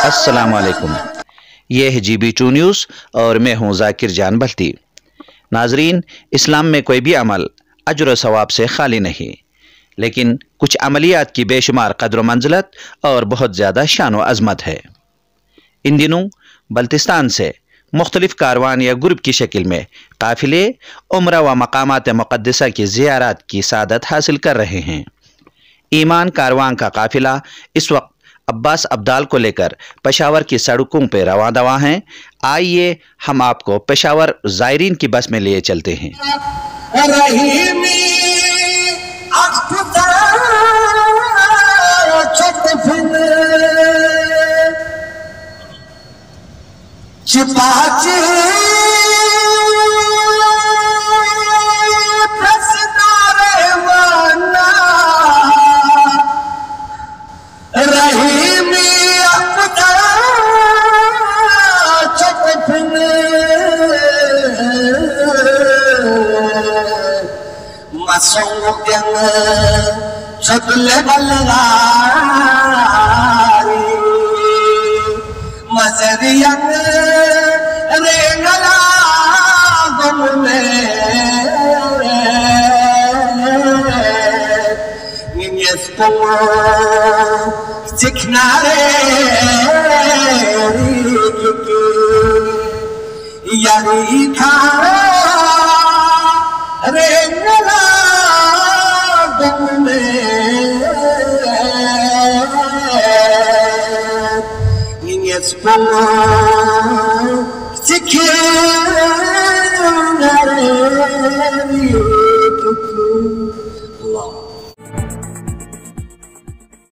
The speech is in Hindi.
अस्सलामुअलैकुम, ये है GB2 न्यूज़ और मैं हूँ जाकिर जान बल्ती। नाजरीन, इस्लाम में कोई भी अमल अजर व सवाब से खाली नहीं, लेकिन कुछ अमलियात की बेशुमार कद्र मंजिलत और बहुत ज़्यादा शान व अज़मत है। इन दिनों बल्तिस्तान से मुख्तलिफ कारवान या ग्रुप की शक्ल में काफ़िले उम्रा व मकामात मुक़द्दसा की ज़ियारत की सादत हासिल कर रहे हैं। ईमान कारवान का काफ़िला इस वक्त अब्बास अब्दाल को लेकर पेशावर की सड़कों पर रवां दवा हैं। आइए हम आपको पेशावर ज़ायरीन की बस में लिए चलते हैं। चुगले बल्लारी मजरियत रेंगला गुमले नियस्को सिखना रे यारी था रेंगला Niñez como